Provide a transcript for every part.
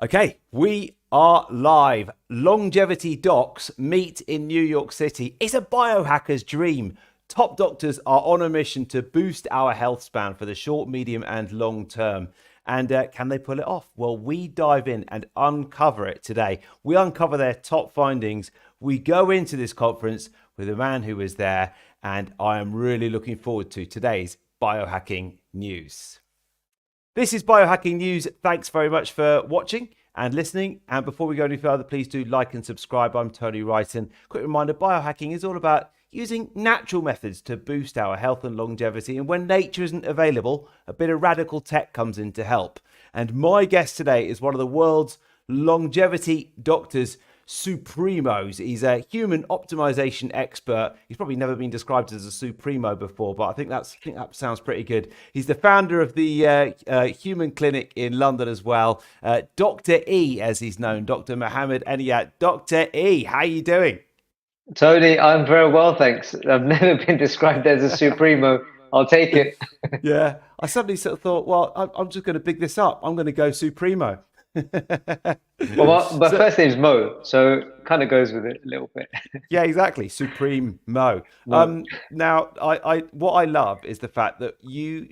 Okay, we are live. Longevity docs meet in New York City. It's a biohacker's dream. Top doctors are on a mission to boost our health span for the short, medium, and long term. And can they pull it off? Well, we dive in and uncover it today. We uncover their top findings. We go into this conference with a man who was there, and I am really looking forward to today's biohacking news. This is Biohacking News. Thanks very much for watching and listening. And before we go any further, please do like and subscribe. I'm Tony Wrighton. Quick reminder, biohacking is all about using natural methods to boost our health and longevity. And when nature isn't available, a bit of radical tech comes in to help. And my guest today is one of the world's longevity doctors supremos. He's a human optimization expert. He's probably never been described as a supremo before, but I think that sounds pretty good. He's the founder of the Human Clinic in London as well. Dr. E, as he's known, Dr. Mohammed Eniyat. Dr. E, how are you doing? Tony, I'm very well, thanks. I've never been described as a supremo. I'll take it. Yeah, I suddenly sort of thought, well, I'm just going to big this up. I'm going to go supremo. Well, my first name's Mo, so kind of goes with it a little bit. Yeah, exactly. Supreme Mo. Mo. Now, I what I love is the fact that you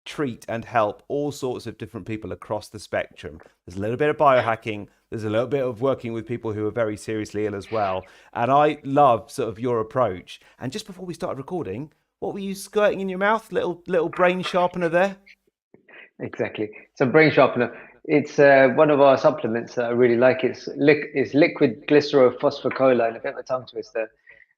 treat and help all sorts of different people across the spectrum. There's a little bit of biohacking. There's a little bit of working with people who are very seriously ill as well. And I love sort of your approach. And just before we started recording, what were you squirting in your mouth? Little brain sharpener there? Exactly. It's a brain sharpener. It's one of our supplements that I really like. It's liquid glycerophosphocholine, a bit of a tongue twister.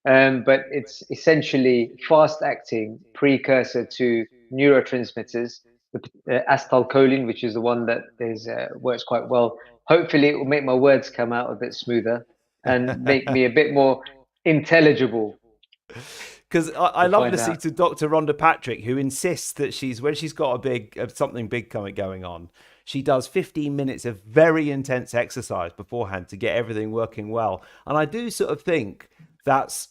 But it's essentially fast-acting precursor to neurotransmitters, the acetylcholine, which is the one that works quite well. Hopefully, it will make my words come out a bit smoother and make me a bit more intelligible. Because I We'll love find listening out. to Dr. Rhonda Patrick, who insists that when she's got something big going on, she does 15 minutes of very intense exercise beforehand to get everything working well. And I do sort of think that's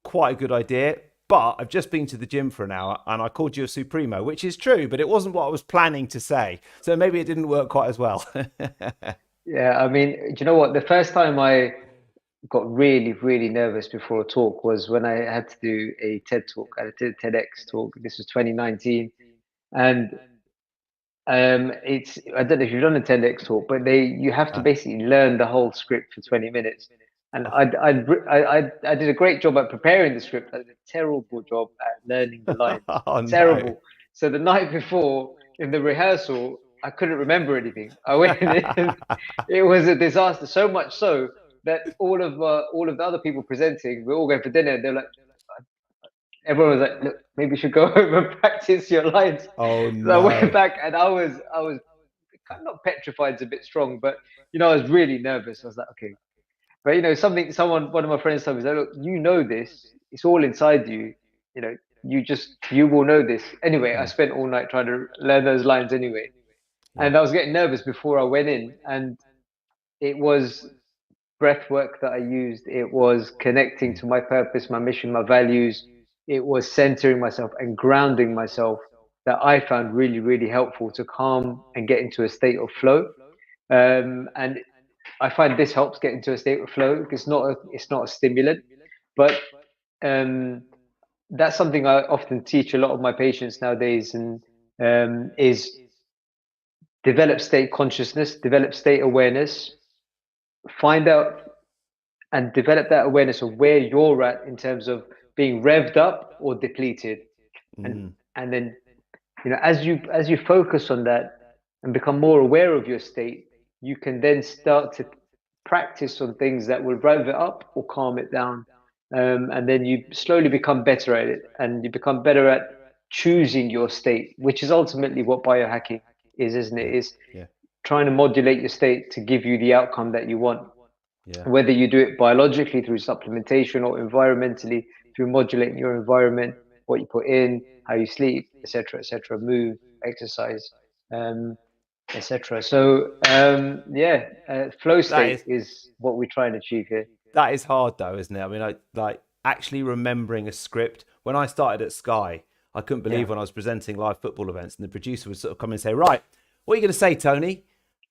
quite a good idea. But I've just been to the gym for an hour and I called you a supremo, which is true, but it wasn't what I was planning to say. So maybe it didn't work quite as well. Yeah, I mean, do you know what? The first time I got really, really nervous before a talk was when I had to do a TED talk. I did a TEDx talk. This was 2019, and it's I don't know if you've done a TEDx talk, but you have to Uh, basically learn the whole script for 20 minutes. And oh. I did a great job at preparing the script. I did a terrible job at learning the lines. Oh, no. Terrible. So the night before in the rehearsal, I couldn't remember anything. I went in, it was a disaster. So much so that all of the other people presenting, we're all going for dinner. They're like, everyone was like, look, maybe you should go home and practice your lines. Oh, So I went no. back and I was kind of not petrified is a bit strong, but I was really nervous. I was like, okay. But one of my friends told me, like, look, you know this, it's all inside you, you know, you will know this. Anyway, I Mm, spent all night trying to learn those lines anyway. yeah. And I was getting nervous before I went in, and it was breath work that I used. It was connecting Mm, to my purpose, my mission, my values. It was centering myself and grounding myself that I found really, really helpful to calm and get into a state of flow. And I find this helps get into a state of flow. It's not a stimulant, but um, that's something I often teach a lot of my patients nowadays, and is develop state consciousness, develop state awareness, find out and develop that awareness of where you're at in terms of being revved up or depleted, and mm, and then as you focus on that and become more aware of your state, you can then start to practice on things that will rev it up or calm it down, and then you slowly become better at it, and you become better at choosing your state, which is ultimately what biohacking is, isn't it? yeah. Is Yeah. trying to modulate your state to give you the outcome that you want, Yeah. whether you do it biologically through supplementation or environmentally through modulating your environment, what you put in, how you sleep, etc., move, exercise, um, etc. So yeah, flow That state is is what we try and achieve here. that is hard though, isn't it? I mean, I like actually remembering a script. When I started at Sky, I couldn't Yeah. believe when I was presenting live football events and the producer would sort of come and say, "Right, what are you going to say, Tony?"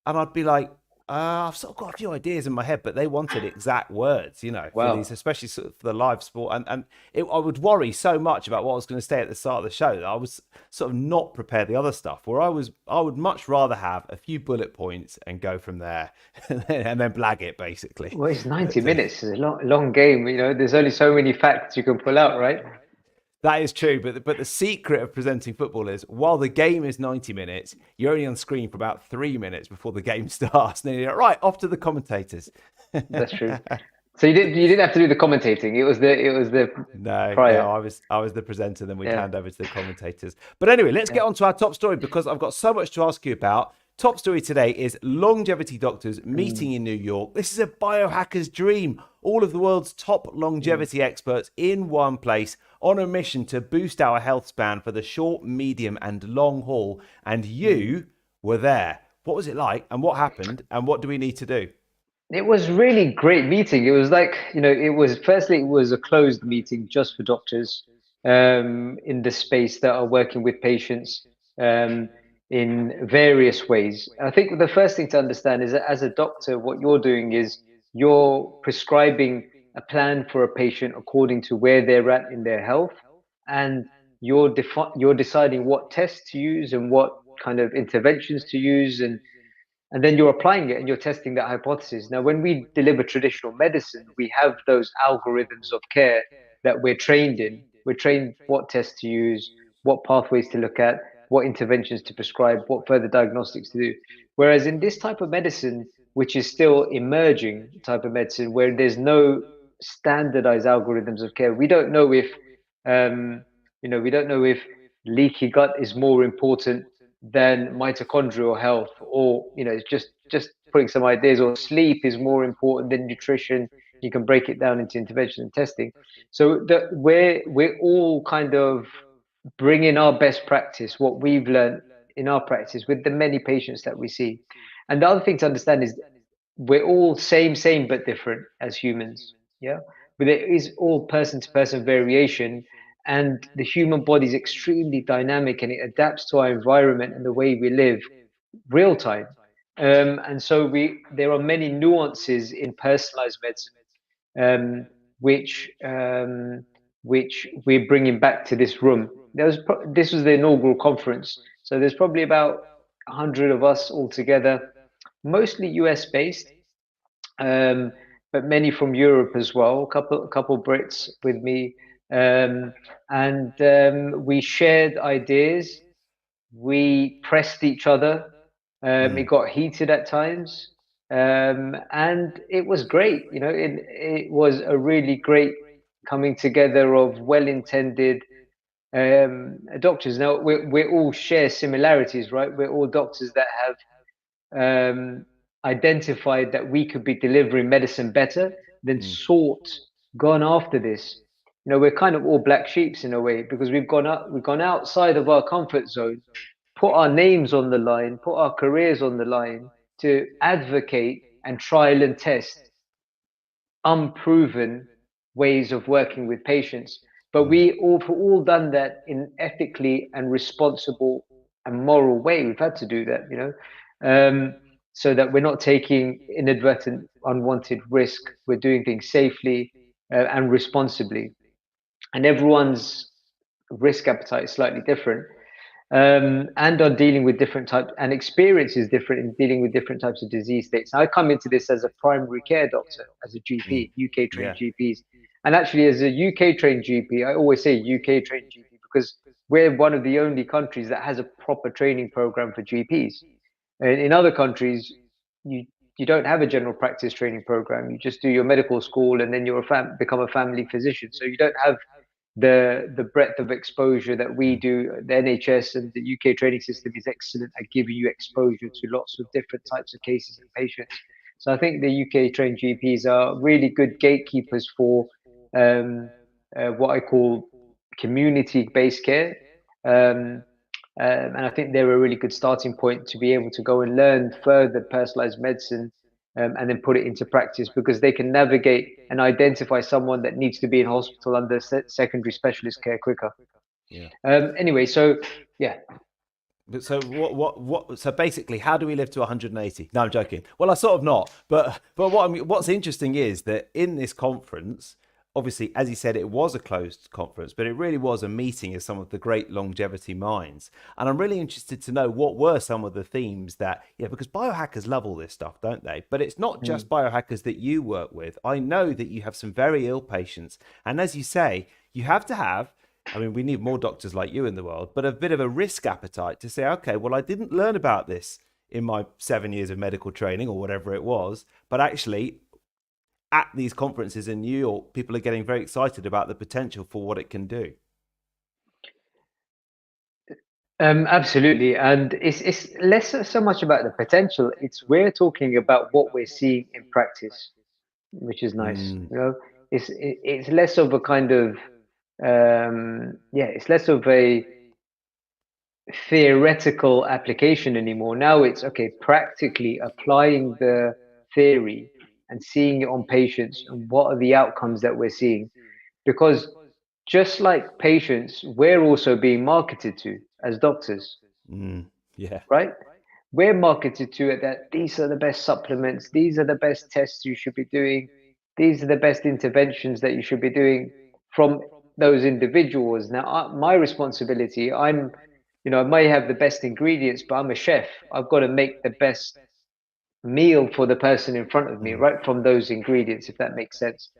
And I'd be like, I've sort of got a few ideas in my head, but they wanted exact words, for these, Wow. especially sort of for the live sport. And I would worry so much about what I was going to say at the start of the show that I was sort of not prepared the other stuff. Where I would much rather have a few bullet points and go from there, and then blag it basically. Well, it's 90 But minutes. It's a long game. There's only so many facts you can pull out, right? that is true, but the secret of presenting football is while the game is 90 minutes, you're only on screen for about 3 minutes before the game starts. And then you're like, right, off to the commentators. That's true. So you didn't have to do the commentating. It was the No, prior. I was the presenter, then we'd Yeah. hand over to the commentators. But anyway, let's Yeah. get on to our top story because I've got so much to ask you about. Top story today is longevity doctors Mm, meeting in New York. This is a biohacker's dream. All of the world's top mm. longevity experts in one place on a mission to boost our health span for the short, medium, and long haul. And you were there. What was it like? And what happened? And what do we need to do? It was really great meeting. It was like, it was a closed meeting just for doctors in the space that are working with patients um, in various ways. I think the first thing to understand is that as a doctor, what you're doing is you're prescribing a plan for a patient according to where they're at in their health, and you're deciding what tests to use and what kind of interventions to use, and then you're applying it and you're testing that hypothesis. Now, when we deliver traditional medicine, we have those algorithms of care that we're trained in. We're trained what tests to use, what pathways to look at, what interventions to prescribe, what further diagnostics to do. Whereas in this type of medicine, which is still emerging type of medicine, where there's no standardized algorithms of care, um, we don't know if leaky gut is more important than mitochondrial health, or it's just putting some ideas, or sleep is more important than nutrition. You can break it down into intervention and testing. So that we're all kind of bringing our best practice, what we've learned in our practice with the many patients that we see. And the other thing to understand is we're all same but different as humans. Yeah, but there is all person to person variation, and the human body is extremely dynamic and it adapts to our environment and the way we live real time. And so there are many nuances in personalized medicine, um, which um, which we're bringing back to this room. This was the inaugural conference, so there's probably about 100 of us all together, mostly US based, um, but many from Europe as well. A couple Brits with me, and we shared ideas. We pressed each other. It Mm, got heated at times, and it was great. It was a really great coming together of well-intended doctors. Now we all share similarities, right? We're all doctors that have um, identified that we could be delivering medicine better, then mm, gone after this. We're kind of all black sheeps in a way, because we've gone outside of our comfort zone, put our names on the line, put our careers on the line to advocate and trial and test unproven ways of working with patients. But mm. we've all done that in ethically and responsible and moral way. We've had to do that, so that we're not taking inadvertent, unwanted risk. We're doing things safely and responsibly. And everyone's risk appetite is slightly different, and are dealing with different types, and experience is different in dealing with different types of disease states. I come into this as a primary care doctor, as a Mm. GP, UK trained Yeah. GPs. And actually, as a UK trained GP, I always say UK trained GP because we're one of the only countries that has a proper training program for GPs. And in other countries, you you don't have a general practice training program. You just do your medical school and then become a family physician. So you don't have the breadth of exposure that we Mm. do. The NHS and the UK training system is excellent at giving you exposure to lots of different types of cases and patients. So I think the UK trained GPs are really good gatekeepers for um, what I call community based care. Um, and I think they're a really good starting point to be able to go and learn further personalized medicine, and then put it into practice, because they can navigate and identify someone that needs to be in hospital under secondary specialist care quicker. Yeah. Anyway, so yeah. So what? So basically, how do we live to 180? No, I'm joking. Well, I sort of not, but what's interesting is that in this conference, obviously, as you said, it was a closed conference, but it really was a meeting of some of the great longevity minds. And I'm really interested to know what were some of the themes that, because biohackers love all this stuff, don't they? But it's not just Mm. biohackers that you work with. I know that you have some very ill patients, and as you say, you have to have, I mean, we need more doctors like you in the world, but a bit of a risk appetite to say, okay, well, I didn't learn about this in my 7 years of medical training or whatever it was, but actually, at these conferences in New York, people are getting very excited about the potential for what it can do. Absolutely, and it's less so much about the potential. It's we're talking about what we're seeing in practice, which is nice. Mm, It's less of a kind of it's less of a theoretical application anymore. Now it's okay, practically applying the theory and seeing it on patients and what are the outcomes that we're seeing. Because just like patients, we're also being marketed to as doctors, mm, yeah. right? We're marketed to it that these are the best supplements, these are the best tests you should be doing, these are the best interventions that you should be doing from those individuals. Now, my responsibility, I may have the best ingredients, but I'm a chef. I've got to make the best meal for the person in front of me, Mm, right from those ingredients, if that makes sense.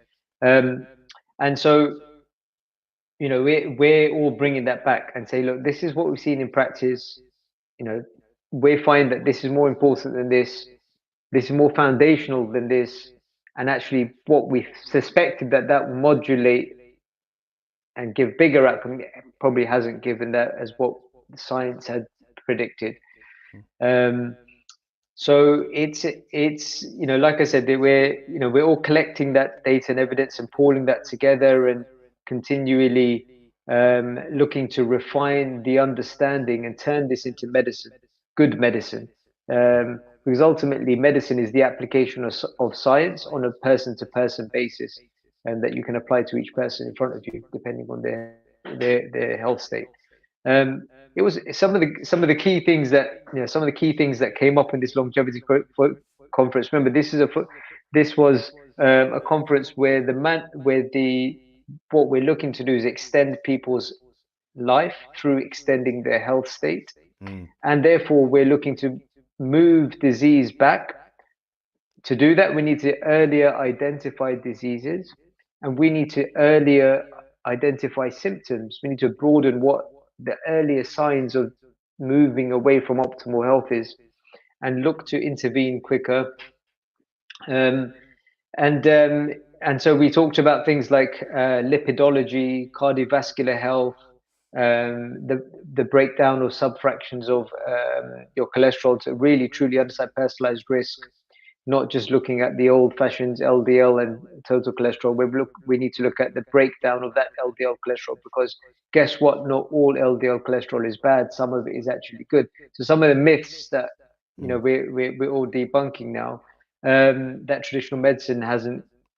Um, and so, we're all bringing that back and say, look, this is what we've seen in practice. You know, we find that this is more important than this. This is more foundational than this. And actually, what we suspected that will modulate and give bigger outcome probably hasn't given that as what science had predicted. Um, so it's like I said, that we're all collecting that data and evidence and pulling that together and continually looking to refine the understanding and turn this into medicine, good medicine. Because ultimately, medicine is the application of science on a person-to-person basis, and that you can apply to each person in front of you, depending on their health state. Um, it was some of the key things that some of the key things that came up in this longevity conference. Remember, this was a conference where the what we're looking to do is extend people's life through extending their health state, mm, and therefore we're looking to move disease back. To do that, we need to earlier identify diseases, and we need to earlier identify symptoms. We need to broaden what the earlier signs of moving away from optimal health is, and look to intervene quicker. Um, and um, and so we talked about things like lipidology, cardiovascular health, the breakdown of subfractions of your cholesterol to really truly understand personalized risk, not just looking at the old fashioned LDL and total cholesterol. We need to look at the breakdown of that LDL cholesterol, because guess what? Not all LDL cholesterol is bad. Some of it is actually good. So some of the myths that mm, we're all debunking now, that traditional medicine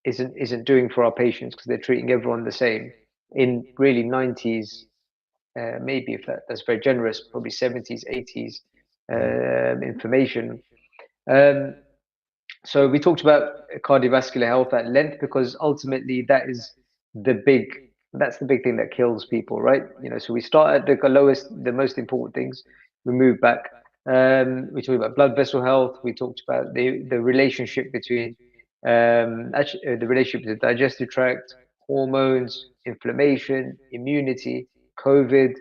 isn't doing for our patients, because they're treating everyone the same in really 90s, maybe, if that's very generous, probably 70s, 80s mm, information. Um, so we talked about cardiovascular health at length, because ultimately that's the big thing that kills people, right? So we start at the lowest, the most important things. We move back. We talked about blood vessel health. We talked about the relationship between the relationship with the digestive tract, hormones, inflammation, immunity, COVID.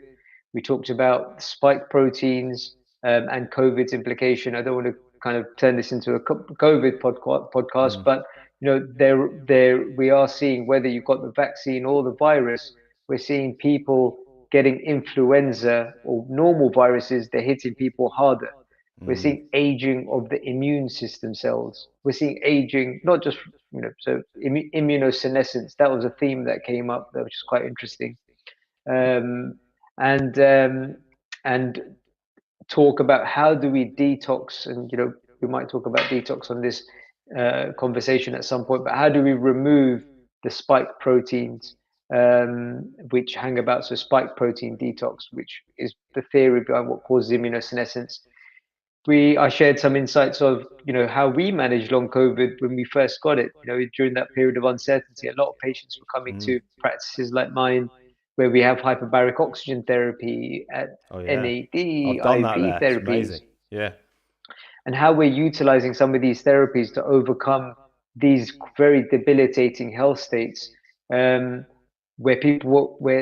We talked about spike proteins, and COVID's implication. I don't want to kind of turn this into a COVID podcast, mm, but there we are seeing, whether you've got the vaccine or the virus, we're seeing people getting influenza or normal viruses. They're hitting people harder. We're mm, seeing aging of the immune system cells. We're seeing aging, not just so immunosenescence. That was a theme that came up, that which is quite interesting. Um, and and talk about how do we detox, and we might talk about detox on this conversation at some point, but how do we remove the spike proteins, which hang about. So spike protein detox, which is the theory behind what causes immunosenescence. I shared some insights of, how we managed long COVID when we first got it. During that period of uncertainty, a lot of patients were coming Mm. to practices like mine, where we have hyperbaric oxygen therapy, at Oh yeah, NAD, I've done that IV there. It's therapies, amazing. Yeah. and how we're utilizing some of these therapies to overcome these very debilitating health states, um, where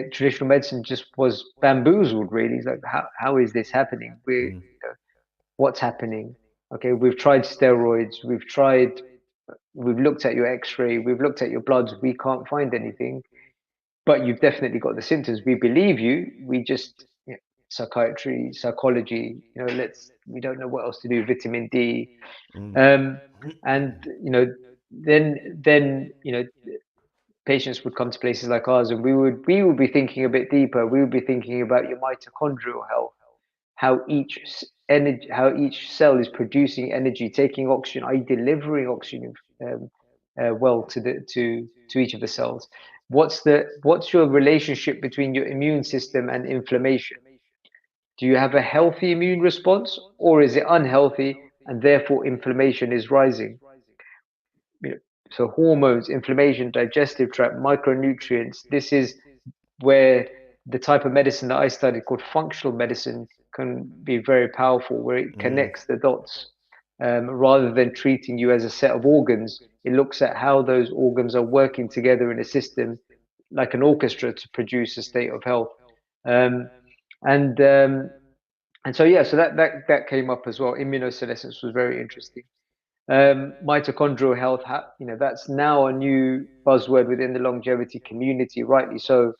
traditional medicine just was bamboozled. Really, it's like, how is this happening? Mm. What's happening? Okay, we've tried steroids, we've looked at your X-ray, we've looked at your bloods, we can't find anything, but you've definitely got the symptoms. We believe you. We just, psychiatry, psychology. We don't know what else to do. Vitamin D, Mm. um, and then patients would come to places like ours, and we would be thinking a bit deeper. We would be thinking about your mitochondrial health, how how each cell is producing energy, taking oxygen, are you delivering oxygen, um, well, to each of the cells. What's your relationship between your immune system and inflammation? Do you have a healthy immune response, or is it unhealthy and therefore inflammation is rising? You know, so hormones, inflammation, digestive tract, micronutrients. This is where the type of medicine that I studied, called functional medicine, can be very powerful, where it Mm. connects the dots. Rather than treating you as a set of organs, it looks at how those organs are working together in a system, like an orchestra, to produce a state of health. Um, and and so yeah, so that came up as well. Immunosenescence was very interesting. Mitochondrial health, that's now a new buzzword within the longevity community, rightly so.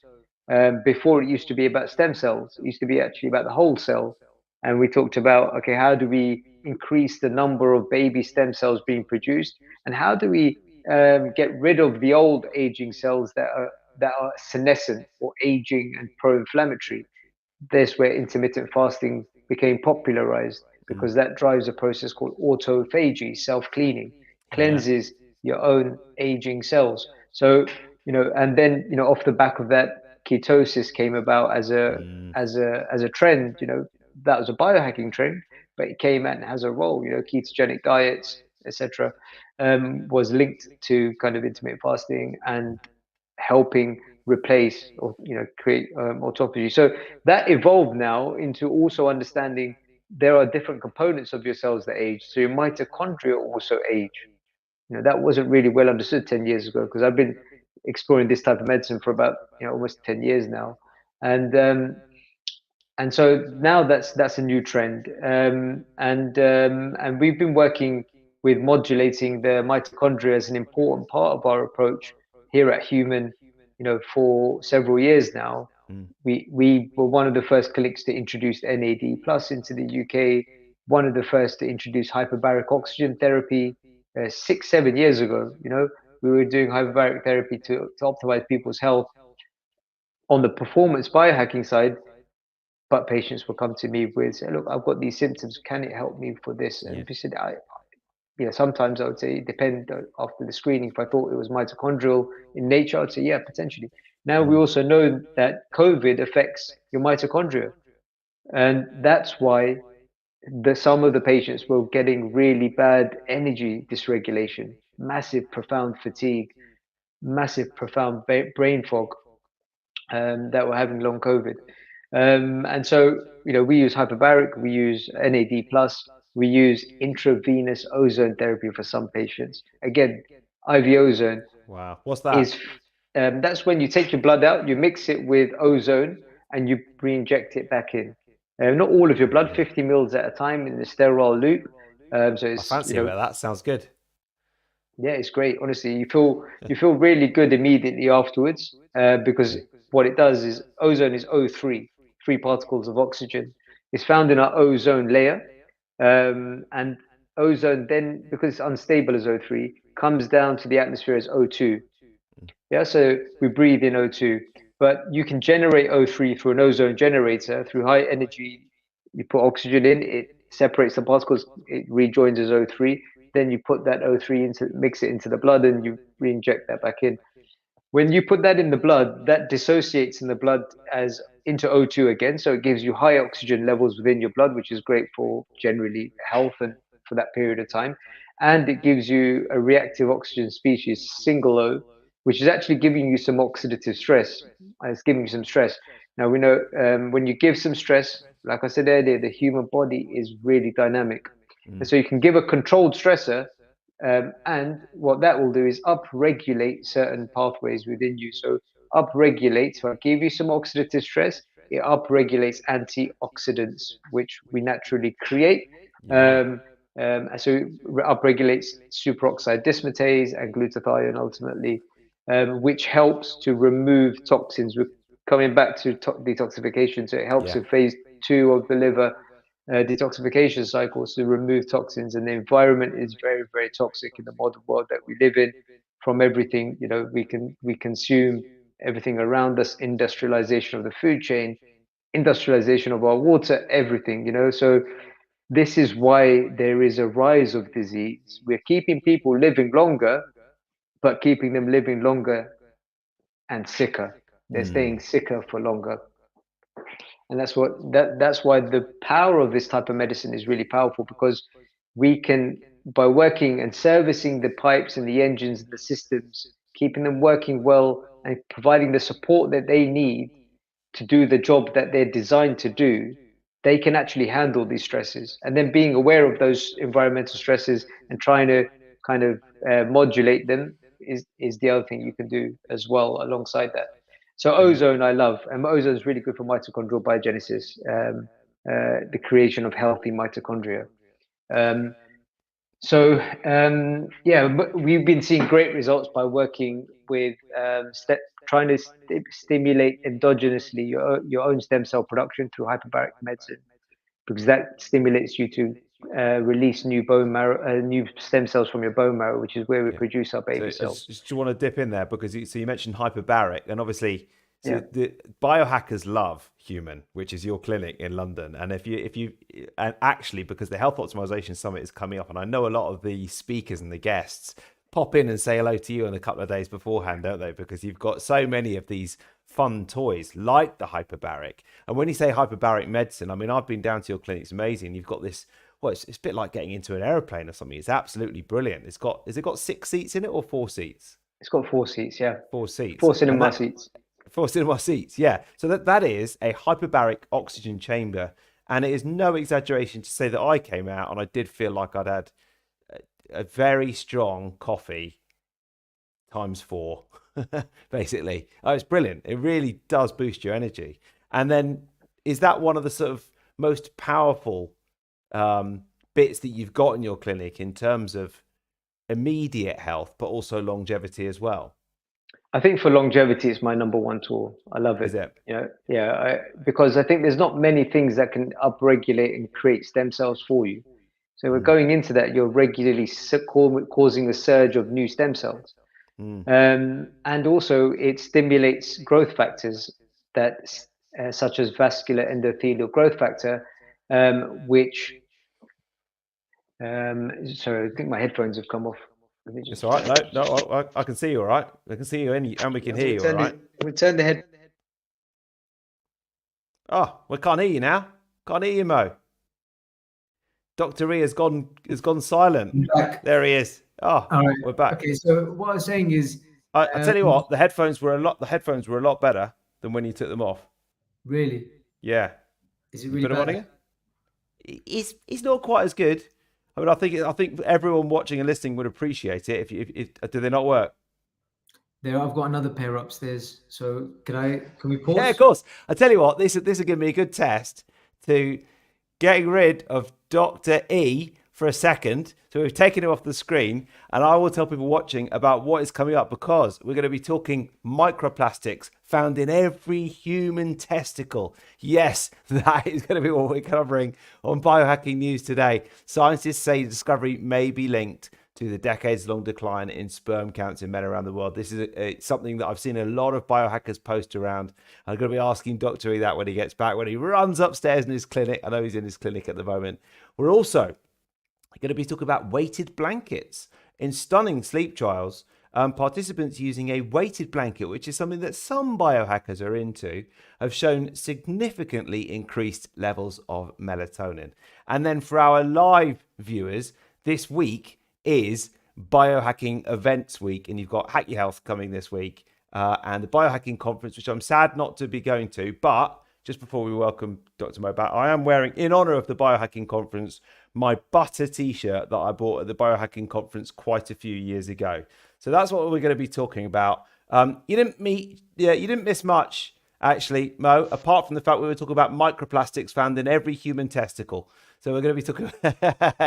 Before, it used to be about stem cells. It used to be actually about the whole cell. And we talked about, okay, how do we increase the number of baby stem cells being produced? And how do we get rid of the old aging cells that are senescent or aging and pro-inflammatory? This where intermittent fasting became popularized, Mm. because that drives a process called autophagy, self-cleaning, Yeah. cleanses your own aging cells. So, and then, off the back of that, ketosis came about as a Mm. trend. That was a biohacking trend, but it came and has a role. Ketogenic diets, etc., was linked to kind of intermittent fasting and helping replace, or create, autophagy. So that evolved now into also understanding there are different components of your cells that age. So your mitochondria also age. That wasn't really well understood 10 years ago, because I've been exploring this type of medicine for about, almost 10 years now. And um, and so now that's a new trend, and we've been working with modulating the mitochondria as an important part of our approach here at Human, for several years now. Mm. We were one of the first clinics to introduce NAD plus into the UK, one of the first to introduce hyperbaric oxygen therapy, 6 7 years ago. We were doing hyperbaric therapy to optimize people's health on the performance biohacking side. But patients will come to me with, say, look, I've got these symptoms, can it help me for this? Yeah. And we said, sometimes I would say it depend, after the screening. If I thought it was mitochondrial in nature, I'd say, yeah, potentially. Now we Mm. also know that COVID affects your mitochondria, and that's why some of the patients were getting really bad energy dysregulation, massive profound fatigue, massive profound brain fog, that were having long COVID. And so, we use hyperbaric, we use NAD plus, we use intravenous ozone therapy for some patients. Again, IV ozone Wow. What's that? is, that's when you take your blood out, you mix it with ozone, and you re-inject it back in. Not all of your blood, Mm. 50 mils at a time in the sterile loop. So I it's, fancy a bit of that. Sounds good. yeah, it's great. Honestly, you feel really good immediately afterwards, because Mm. what it does is, ozone is O3, three particles of oxygen. It's found in our ozone layer, and ozone then, because it's unstable as O3, comes down to the atmosphere as O2. Yeah, so we breathe in O2, but you can generate O3 through an ozone generator through high energy. You put oxygen in, it separates the particles, it rejoins as O3. Then you put that O3 into, mix it into the blood, and you re-inject that back in. When you put that in the blood, that dissociates in the blood as into O2 again. So it gives you high oxygen levels within your blood, which is great for generally health and for that period of time. And it gives you a reactive oxygen species, single O, which is actually giving you some oxidative stress. It's giving you some stress. Now, we know when you give some stress, like I said earlier, the human body is really dynamic. And so you can give a controlled stressor, and what that will do is upregulate certain pathways within you. So upregulate, so I give you some oxidative stress, it upregulates antioxidants, which we naturally create. Yeah. So it upregulates superoxide dismutase and glutathione ultimately, which helps to remove toxins. We're coming back to detoxification, so it helps Yeah. in phase 2 of the liver detoxification cycles to remove toxins. And the environment is very, very toxic in the modern world that we live in. From everything, we consume everything around us, industrialization of the food chain, industrialization of our water, everything. So this is why there is a rise of disease. We're keeping people living longer, but keeping them living longer and sicker. They're staying sicker for longer. And that's why the power of this type of medicine is really powerful, because we can, by working and servicing the pipes and the engines and the systems, keeping them working well and providing the support that they need to do the job that they're designed to do, they can actually handle these stresses. And then being aware of those environmental stresses and trying to kind of modulate them is the other thing you can do as well alongside that. So And ozone, I love, and ozone is really good for mitochondrial biogenesis, the creation of healthy mitochondria. Um, yeah, but we've been seeing great results by working with trying to stimulate endogenously your own stem cell production through hyperbaric medicine, because that stimulates you to release new bone marrow, new stem cells from your bone marrow, which is where we yeah. produce our So baby cells. do you want to dip in there because you mentioned hyperbaric, and obviously, so Yeah. the biohackers love human, which is your clinic in London, and and actually because the Health Optimization Summit is coming up, and I know a lot of the speakers and the guests pop in and say hello to you in a couple of days beforehand, don't they? Because you've got so many of these fun toys like the hyperbaric. And when you say hyperbaric medicine, I mean, I've been down to your clinic, it's amazing. You've got this, well, it's a bit like getting into an aeroplane or something. It's absolutely brilliant. Has it got 6 seats in it or 4 seats? It's got 4 seats, yeah. 4 seats. Four And cinema that, seats. 4 cinema seats, yeah. So that is a hyperbaric oxygen chamber. And it is no exaggeration to say that I came out and I did feel like I'd had a very strong coffee times 4, basically. Oh, it's brilliant. It really does boost your energy. And then is that one of the sort of most powerful bits that you've got in your clinic in terms of immediate health, but also longevity as well? I think for longevity, it's my number one tool. I love it. Is it? Yeah, because I think there's not many things that can upregulate and create stem cells for you. So we're Mm, going into that, you're regularly causing a surge of new stem cells. mm. And also it stimulates growth factors that, such as vascular endothelial growth factor, which, sorry, I think my headphones have come off. Let me It's just all right. No, no, I can see you all right. I can see you and we can hear you all right. return the head. Oh, we can't hear you now. Can't hear you, Mo. Dr. E has gone silent. I'm back. There he is. Oh, All right. we're back. Okay. So what I was saying is, I tell you what, the headphones were a lot better than when you took them off. really, Yeah. is it You really put them on bad? again? It's not quite as good. I mean, I think everyone watching and listening would appreciate it if do they not work? There, I've got another pair upstairs. So can we pause? Yeah, of course. I tell you what, this will give me a good test to getting rid of Dr. E for a second. So we've taken him off the screen, and I will tell people watching about what is coming up, because we're going to be talking microplastics found in every human testicle. Yes, that is going to be what we're covering on Biohacking News today. Scientists say the discovery may be linked to the decades-long decline in sperm counts in men around the world. This is something that I've seen a lot of biohackers post around. I'm going to be asking Dr. E that when he gets back, when he runs upstairs in his clinic. I know he's in his clinic at the moment. We're also going to be talking about weighted blankets. In stunning sleep trials, participants using a weighted blanket, which is something that some biohackers are into, have shown significantly increased levels of melatonin. And then for our live viewers, this week is Biohacking Events Week, and you've got Hack Your Health coming this week, and the Biohacking Conference, which I'm sad not to be going to, but just before we welcome Dr. Mo back, I am wearing, in honor of the Biohacking Conference, my butter t-shirt that I bought at the Biohacking Conference quite a few years ago. So that's what we're going to be talking about. You didn't miss much, actually, Mo, apart from the fact we were talking about microplastics found in every human testicle. So we're going to be talking.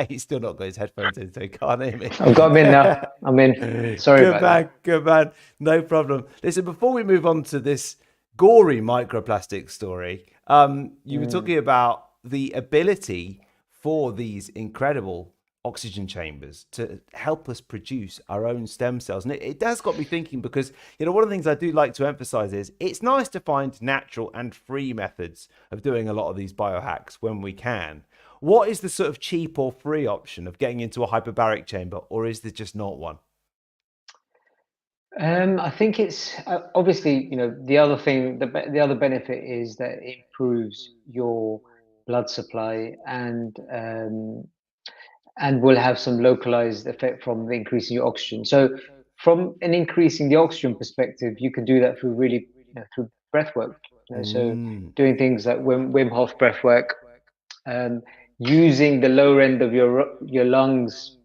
He's still not got his headphones in, so he can't hear me. I've got them in now. I'm in. Sorry about that. Good man. No problem. Listen, before we move on to this gory microplastic story, you were talking about the ability for these incredible oxygen chambers to help us produce our own stem cells. And it does got me thinking, because, you know, one of the things I do like to emphasize is it's nice to find natural and free methods of doing a lot of these biohacks when we can. What is the sort of cheap or free option of getting into a hyperbaric chamber, or is there just not one? I think it's obviously, you know, the other thing, the other benefit is that it improves your blood supply and will have some localized effect from the increasing your oxygen. So from an increasing the oxygen perspective, you can do that through really, you know, through breath work. You know, so doing things like Wim Hof breath work, using the lower end of your lungs,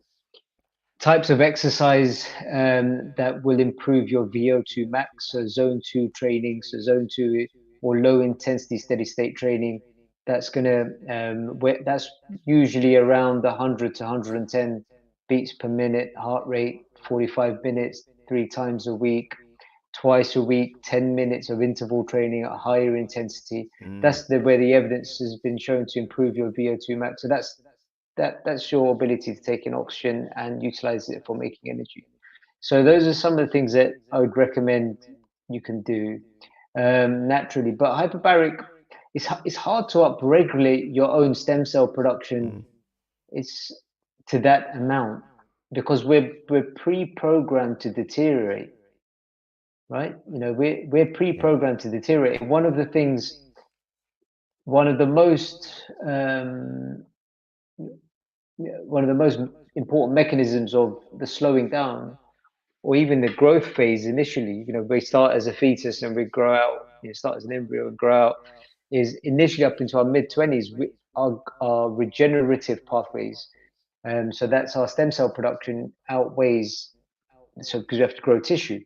types of exercise that will improve your VO2 max, so zone 2 training, so zone 2 or low intensity steady state training. That's that's usually around 100 to 110 beats per minute heart rate, 45 minutes, 3 times a week, twice a week, 10 minutes of interval training at higher intensity. That's where the evidence has been shown to improve your VO2 max. So that's your ability to take in oxygen and utilize it for making energy. So those are some of the things that I would recommend you can do naturally. But hyperbaric, it's hard to upregulate your own stem cell production. It's to that amount because we're pre-programmed to deteriorate, right? You know, we're pre-programmed to deteriorate. One of the most important mechanisms of the slowing down or even the growth phase initially, you know, we start as a fetus and we grow out, you know, start as an embryo and grow out, is initially up into our mid-20s, our regenerative pathways. So that's our stem cell production outweighs, so because we have to grow tissue.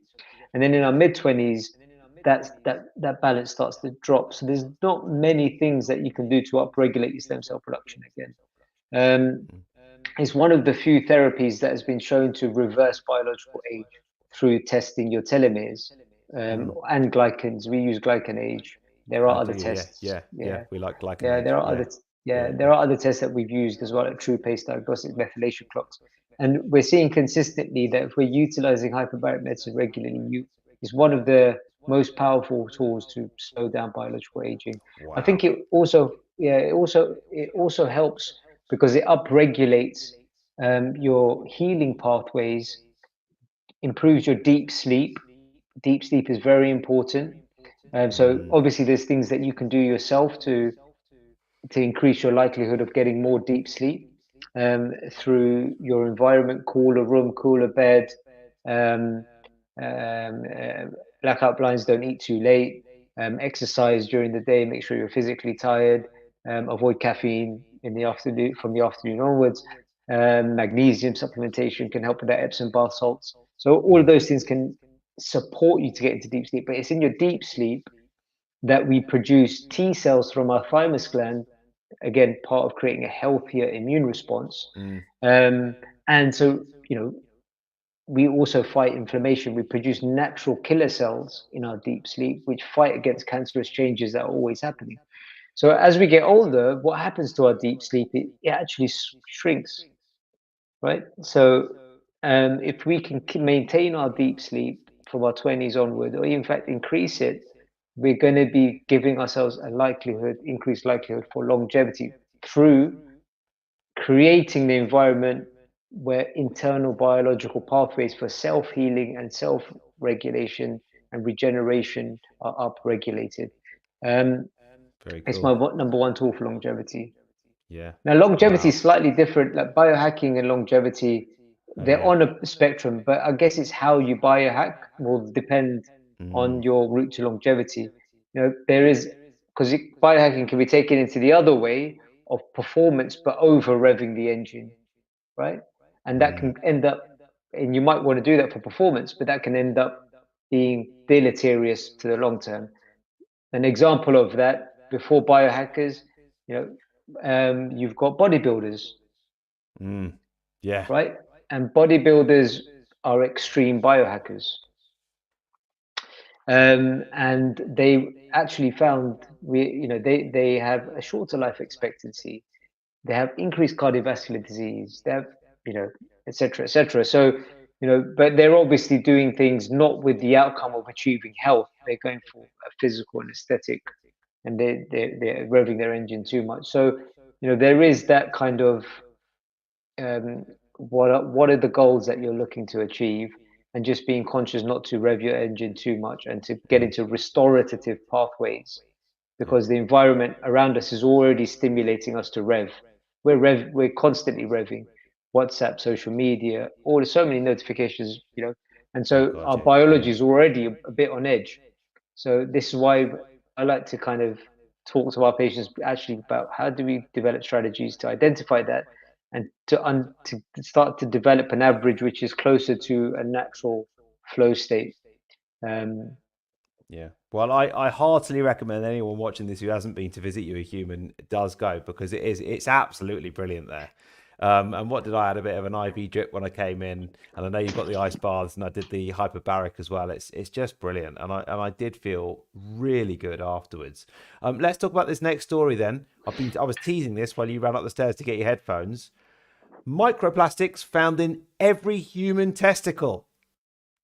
And then in our mid-20s, that balance starts to drop. So there's not many things that you can do to upregulate your stem cell production again. It's one of the few therapies that has been shown to reverse biological age through testing your telomeres and glycans. We use glycan age. There are other tests. Yeah, we like glycan age. There are there are other tests that we've used as well, like true pace diagnostic methylation clocks. And we're seeing consistently that if we're utilizing hyperbaric medicine regularly, it's one of the most powerful tools to slow down biological aging. Wow. I think it also helps because it upregulates your healing pathways, improves your deep sleep. Deep sleep is very important. So obviously there's things that you can do yourself to increase your likelihood of getting more deep sleep through your environment, cooler room, cooler bed, blackout blinds, don't eat too late, exercise during the day, make sure you're physically tired, avoid caffeine in the afternoon, from the afternoon onwards. Magnesium supplementation can help with that, Epsom bath salts. So all of those things can support you to get into deep sleep, but it's in your deep sleep that we produce T cells from our thymus gland, again, part of creating a healthier immune response. And so, you know, we also fight inflammation. We produce natural killer cells in our deep sleep, which fight against cancerous changes that are always happening. So as we get older, what happens to our deep sleep? It actually shrinks, right? So if we can maintain our deep sleep from our 20s onward, or in fact increase it, we're going to be giving ourselves a increased likelihood for longevity through creating the environment where internal biological pathways for self-healing and self-regulation and regeneration are upregulated. Very It's my cool. number one tool for longevity. Yeah. Now, longevity Wow. is slightly different. Like biohacking and longevity, Oh, they're yeah. on a spectrum, but I guess it's how you biohack will depend on Mm, your route to longevity. There is, because biohacking can be taken into the other way of performance, but over revving the engine, right? And that mm, can end up, and you might want to do that for performance, but that can end up being deleterious to the long term. An example of that before biohackers, you've got bodybuilders, mm. Yeah. right? And bodybuilders are extreme biohackers. And they actually found they have a shorter life expectancy. They have increased cardiovascular disease. They have, et cetera, et cetera. So, but they're obviously doing things not with the outcome of achieving health. They're going for a physical and aesthetic, and they're revving their engine too much. So, there is that kind of um, what are the goals that you're looking to achieve, and just being conscious not to rev your engine too much and to get Mm, into restorative pathways, yeah. because the environment around us is already stimulating us to rev. We're constantly revving. WhatsApp, social media, all so many notifications, and Oh, so God. our Yeah. Yeah. biology is already a bit on edge. So this is why I like to kind of talk to our patients actually about how do we develop strategies to identify that, and to start to develop an average which is closer to a natural flow state. Um, Yeah. Well, I heartily recommend anyone watching this who hasn't been to visit You a Human does go, because it's absolutely brilliant there. And what did I had a bit of an IV drip when I came in, and I know you've got the ice baths, and I did the hyperbaric as well. It's just brilliant, and I did feel really good afterwards. Let's talk about this next story then. I was teasing this while you ran up the stairs to get your headphones. Microplastics found in every human testicle.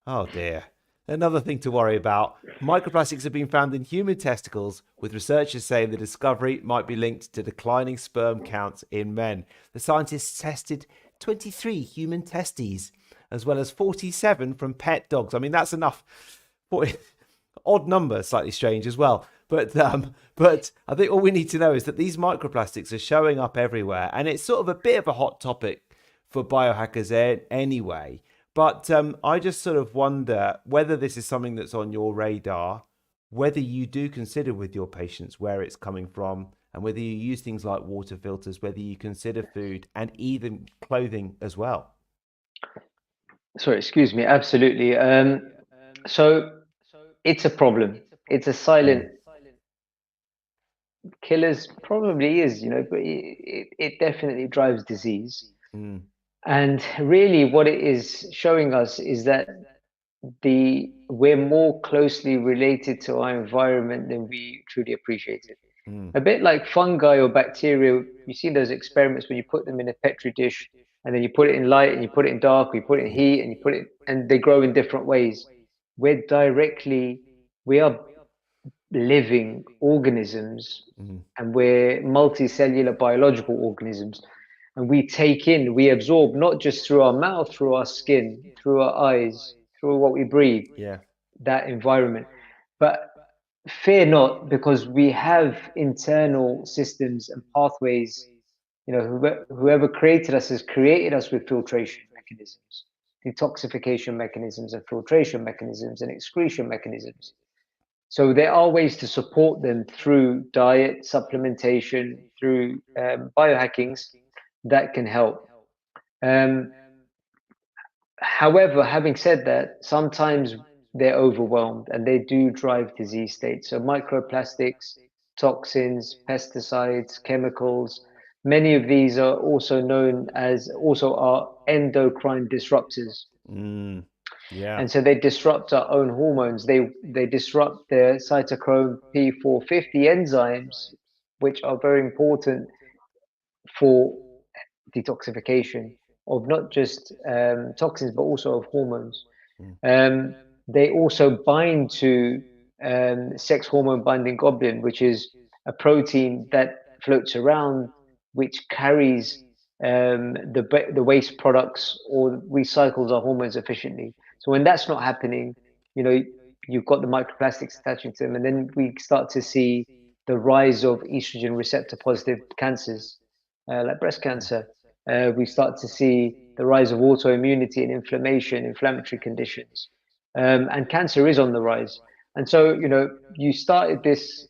Oh dear. Another thing to worry about. Microplastics have been found in human testicles, with researchers saying the discovery might be linked to declining sperm counts in men. The scientists tested 23 human testes, as well as 47 from pet dogs. I mean, that's enough. Odd number, slightly strange as well. But I think all we need to know is that these microplastics are showing up everywhere, and it's sort of a bit of a hot topic for biohackers anyway. But I just sort of wonder whether this is something that's on your radar, whether you do consider with your patients where it's coming from, and whether you use things like water filters, whether you consider food and even clothing as well. sorry, excuse me. Absolutely. So it's a problem. It's a silent Mm, killers probably is, but it definitely drives disease. mm, And really, what it is showing us is that we're more closely related to our environment than we truly appreciate it. mm. A bit like fungi or bacteria. You see those experiments when you put them in a petri dish, and then you put it in light, and you put it in dark, or you put it in Yeah. heat, and you put it, and they grow in different ways. We are living organisms, Mm, and we're multicellular biological organisms, and we absorb not just through our mouth, through our skin, through our eyes, through what we breathe, yeah. that environment. But fear not, because we have internal systems and pathways. Whoever created us has created us with filtration mechanisms, detoxification mechanisms, and filtration mechanisms, and excretion mechanisms. So there are ways to support them through diet, supplementation, through biohackings that can help. Um, However, having said that, sometimes they're overwhelmed and they do drive disease states. So microplastics, toxins, pesticides, chemicals, many of these are also known as also are endocrine disruptors. Mm, yeah. And so they disrupt our own hormones. They disrupt the cytochrome P450 enzymes, which are very important for detoxification of not just toxins, but also of hormones. Mm, Um, they also bind to sex hormone binding globulin, which is a protein that floats around, which carries the waste products or recycles our hormones efficiently. So when that's not happening, you know, you've got the microplastics attaching to them, and then we start to see the rise of estrogen receptor positive cancers, like breast cancer. We start to see the rise of autoimmunity and inflammation, inflammatory conditions, and cancer is on the rise. And so, you know, you started this,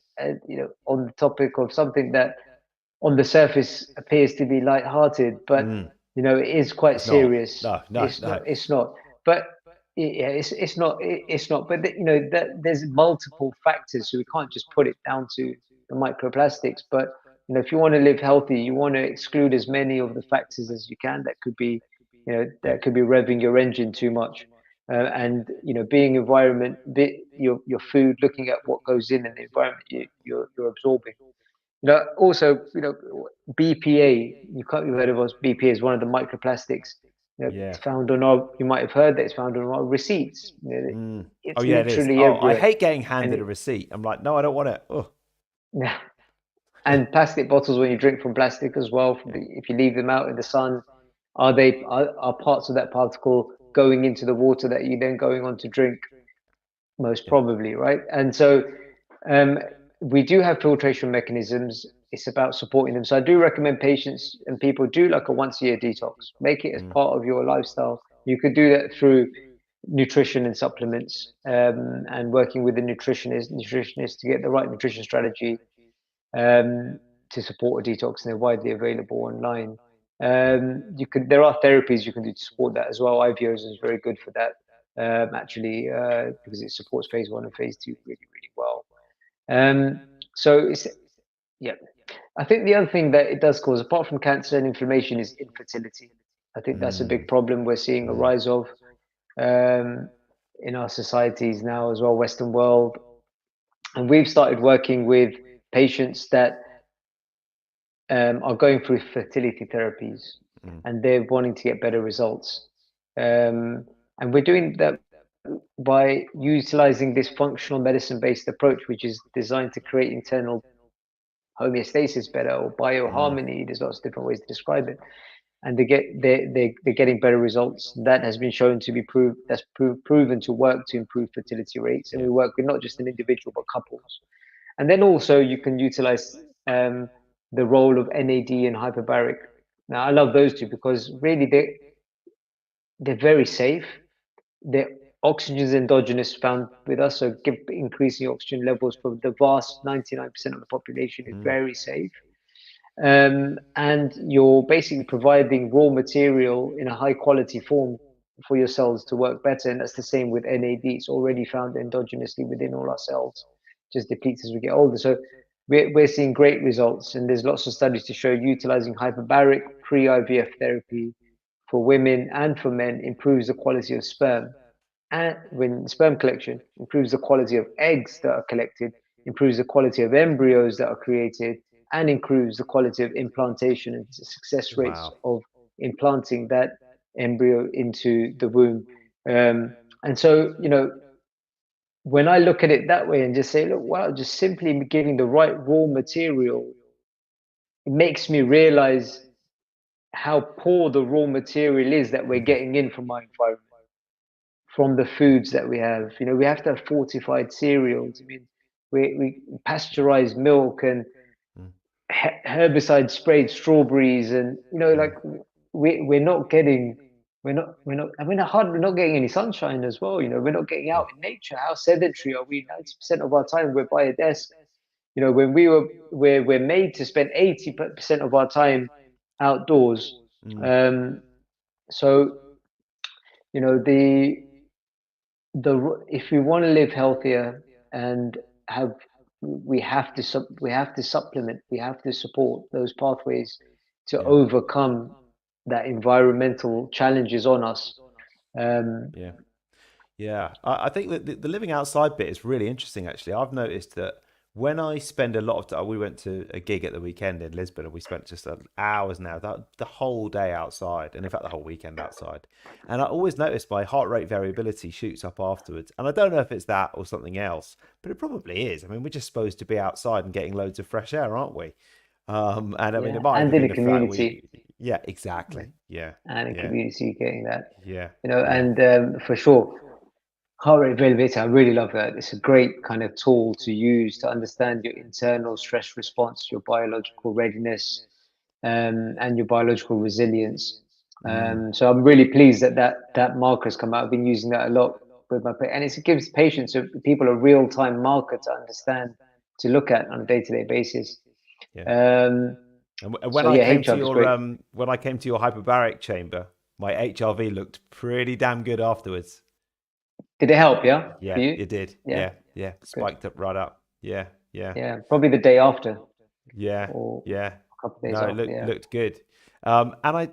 you know, on the topic of something that on the surface appears to be light-hearted, but you know it is quite It's not. serious. No, no, It's no. not. It's not. But yeah, it's not. It's not. But you know that there's multiple factors, so we can't just put it down to the microplastics. But you know, if you want to live healthy, you want to exclude as many of the factors as you can that could be, you know, Yeah. that could be revving your engine too much. And you know, being environment, your food, looking at what goes in the environment you're absorbing. You know, also, you know, BPA, you've heard of us, BPA is one of the microplastics. You know, it's Yeah. found on our, you might have heard that it's found on our receipts. You know, Oh, it's yeah, it is. literally Oh, I everywhere. hate getting And handed a receipt. I'm like, no, I don't want it. Oh, yeah, and plastic bottles when you drink from plastic as well, yeah. if you leave them out in the sun, are parts of that particle going into the water that you're then going on to drink? Most Yeah. probably, right? And so um, we do have filtration mechanisms. It's about supporting them. So I do recommend patients and people do like a once a year detox. Make it as part of your lifestyle. You could do that through nutrition and supplements, and working with a nutritionist to get the right nutrition strategy, um, to support a detox, and they're widely available online. Yeah. There are therapies you can do to support that as well. IVOs is very good for that, actually, because it supports phase 1 and phase 2 really, really well. So it's, yeah. I think the other thing that it does cause, apart from cancer and inflammation, is infertility. I think that's a big problem we're seeing a rise of, um, in our societies now as well, Western world. And we've started working with patients that are going through fertility therapies, and they're wanting to get better results. And we're doing that by utilizing this functional medicine based approach, which is designed to create internal homeostasis better, or bioharmony. There's lots of different ways to describe it. And they're getting better results. That has been shown to be proven to work to improve fertility rates. And Yeah. we work with not just an individual, but couples. And then also you can utilize the role of NAD and hyperbaric. Now I love those two because really they're very safe. The oxygen is endogenous found with us, so increasing oxygen levels for the vast 99% of the population is very safe. And you're basically providing raw material in a high quality form for your cells to work better. And that's the same with NAD. It's already found endogenously within all our cells, just depletes as we get older. So we're seeing great results. And there's lots of studies to show utilizing hyperbaric pre-IVF therapy for women and for men improves the quality of sperm. And when sperm collection improves the quality of eggs that are collected, improves the quality of embryos that are created, and improves the quality of implantation and success rates Wow. of implanting that embryo into the womb. And so, you know, when I look at it that way and just say, look, wow, just simply giving the right raw material, it makes me realize how poor the raw material is that we're getting in from our environment, from the foods that we have. You know, we have to have fortified cereals. I mean, we pasteurize milk and herbicide sprayed strawberries, and you know, like we're not getting, we're not getting any sunshine as well. You know, we're not getting out in nature. How sedentary are we? 90% of our time we're by a desk. You know, when we're made to spend 80% of our time outdoors. Um, so you know, if we want to live healthier and have, we have to supplement, we have to support those pathways to Yeah. overcome that environmental challenges on us. um, Yeah. Yeah, I think that the living outside bit is really interesting, actually. I've noticed that when I spend a lot of time, we went to a gig at the weekend in Lisbon and we spent just hours now, the whole day outside, and in fact, the whole weekend outside. And I always notice my heart rate variability shoots up afterwards. And I don't know if it's that or something else, but it probably is. I mean, we're just supposed to be outside and getting loads of fresh air, aren't we? And I mean, yeah, it might and even in be a the fact that we, community. Yeah, exactly. Yeah. and in Yeah. community getting that, Yeah. Yeah. and for sure, heart rate variability, I really love that. It's a great kind of tool to use to understand your internal stress response, your biological readiness, and your biological resilience. So I'm really pleased that that marker has come out. I've been using that a lot with and it gives patients, people, a real time marker to understand, to look at on a day-to-day basis. Yeah. Um, And when so I yeah, came to HRV is great. your hyperbaric chamber, my HRV looked pretty damn good afterwards. Did it help? Yeah, for Yeah, you? it did. Yeah, Yeah, yeah, good. spiked up right up. Yeah, yeah, Yeah, probably the day after yeah, or yeah. a couple of days No, it after. Yeah. looked good. And I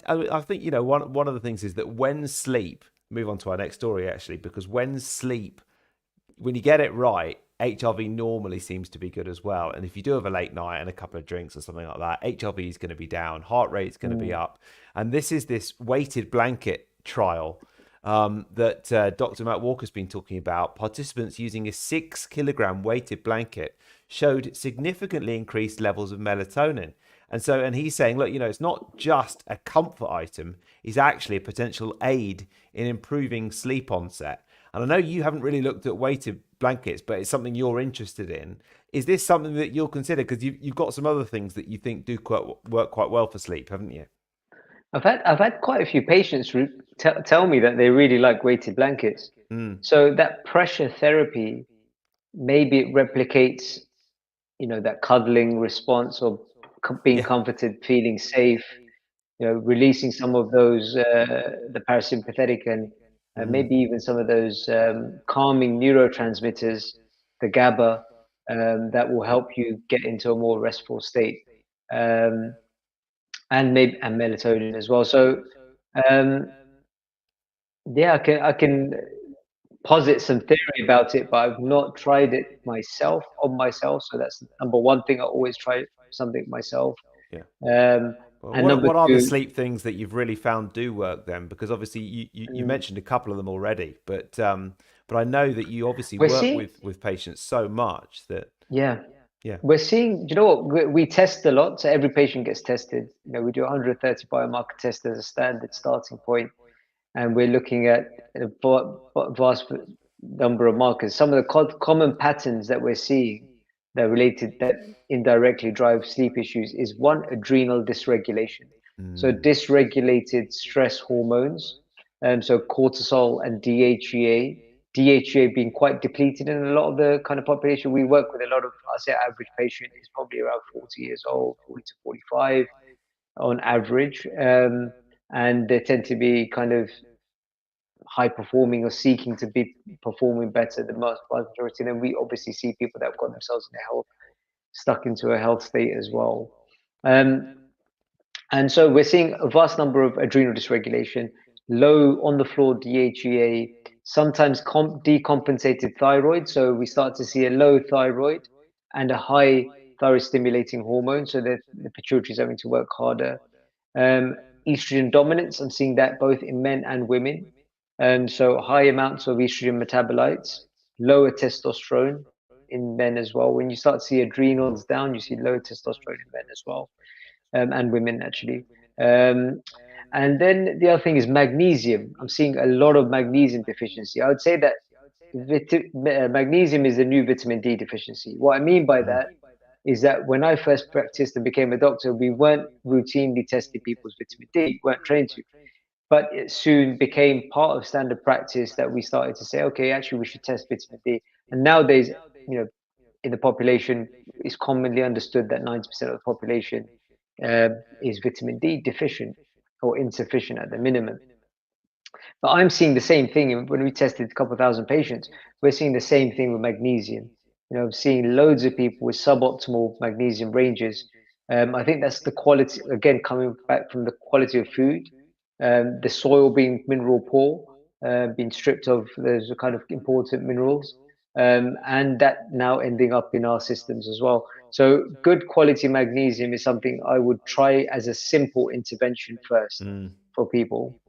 think one of the things is that when sleep. Move on to our next story actually, because when you get it right, HRV normally seems to be good as well. And if you do have a late night and a couple of drinks or something like that, HRV is going to be down, heart rate's going to be up. And this is this weighted blanket trial that Dr. Matt Walker's been talking about. Participants using a 6 kilogram weighted blanket showed significantly increased levels of melatonin. And he's saying, look, it's not just a comfort item, it's actually a potential aid in improving sleep onset. And I know you haven't really looked at weighted blankets, but it's something you're interested in. Is this something that you'll consider? Because you've got some other things that you think do work quite well for sleep, haven't you? I've had quite a few patients tell me that they really like weighted blankets. Mm, So that pressure therapy, maybe it replicates, that cuddling response, or being yeah. comforted, feeling safe, releasing some of those, the parasympathetic, and Mm, maybe even some of those calming neurotransmitters, the GABA, that will help you get into a more restful state. Um, and melatonin as well. So um, yeah, I can posit some theory about it, but I've not tried it myself on myself. So that's number one thing. I always try something myself. yeah. Um, Well, and number what are the two, sleep things that you've really found do work then? Because obviously you mm, mentioned a couple of them already, but I know that you obviously we're work seeing, with patients so much that yeah, yeah. we're seeing. You know what? We test a lot, so every patient gets tested. We do 130 biomarker tests as a standard starting point, and we're looking at a vast number of markers. Some of the common patterns that we're seeing that indirectly drive sleep issues is one, adrenal dysregulation. So Mm, dysregulated stress hormones, so cortisol and DHEA. DHEA being quite depleted in a lot of the kind of population we work with. A lot of, I say, average patient is probably around 40 years old, 40 to 45 on average. And they tend to be kind of high performing or seeking to be performing better than most majority. And then we obviously see people that have got themselves in a health stuck into a health state as well. Um, and so we're seeing a vast number of adrenal dysregulation, low on the floor DHEA, sometimes decompensated thyroid. So we start to see a low thyroid and a high thyroid stimulating hormone. So that the pituitary is having to work harder. Um, Estrogen dominance, I'm seeing that both in men and women. So high amounts of estrogen metabolites, lower testosterone in men as well. When you start to see adrenals down, you see lower testosterone in men as well, and women actually. Um, and then the other thing is magnesium. I'm seeing a lot of magnesium deficiency. I would say that magnesium is the new vitamin D deficiency. What I mean by mm, that is that when I first practiced and became a doctor, we weren't routinely testing people's vitamin D, weren't trained to. But it soon became part of standard practice that we started to say, okay, actually, we should test vitamin D. And nowadays, you know, in the population, it's commonly understood that 90% of the population uh, is vitamin D deficient or insufficient at the minimum. But I'm seeing the same thing when we tested a couple of thousand patients. We're seeing the same thing with magnesium. I'm seeing loads of people with suboptimal magnesium ranges. I think that's the quality, again, coming back from the quality of food, the soil being mineral poor, being stripped of those kind of important minerals, and that now ending up in our systems as well. So, good quality magnesium is something I would try as a simple intervention first mm. for people.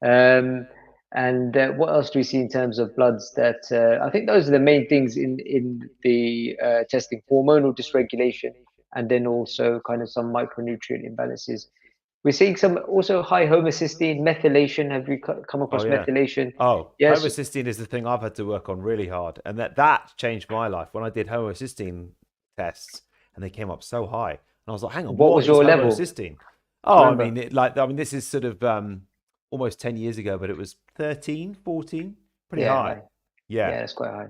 Um, and what else do we see in terms of bloods? That I think those are the main things in the testing: hormonal dysregulation, and then also kind of some micronutrient imbalances. We're seeing some also high homocysteine, methylation. Have you come Oh across yeah. methylation? Oh, Yes, homocysteine is the thing I've had to work on really hard, and that changed my life when I did homocysteine tests, and they came up so high, and I was like, "Hang on, what what was is your level? homocysteine?" Do Oh, you I remember? mean, this is sort of almost 10 years ago, but it was 13, 14, pretty Yeah, high. high. Yeah, Yeah, that's quite high.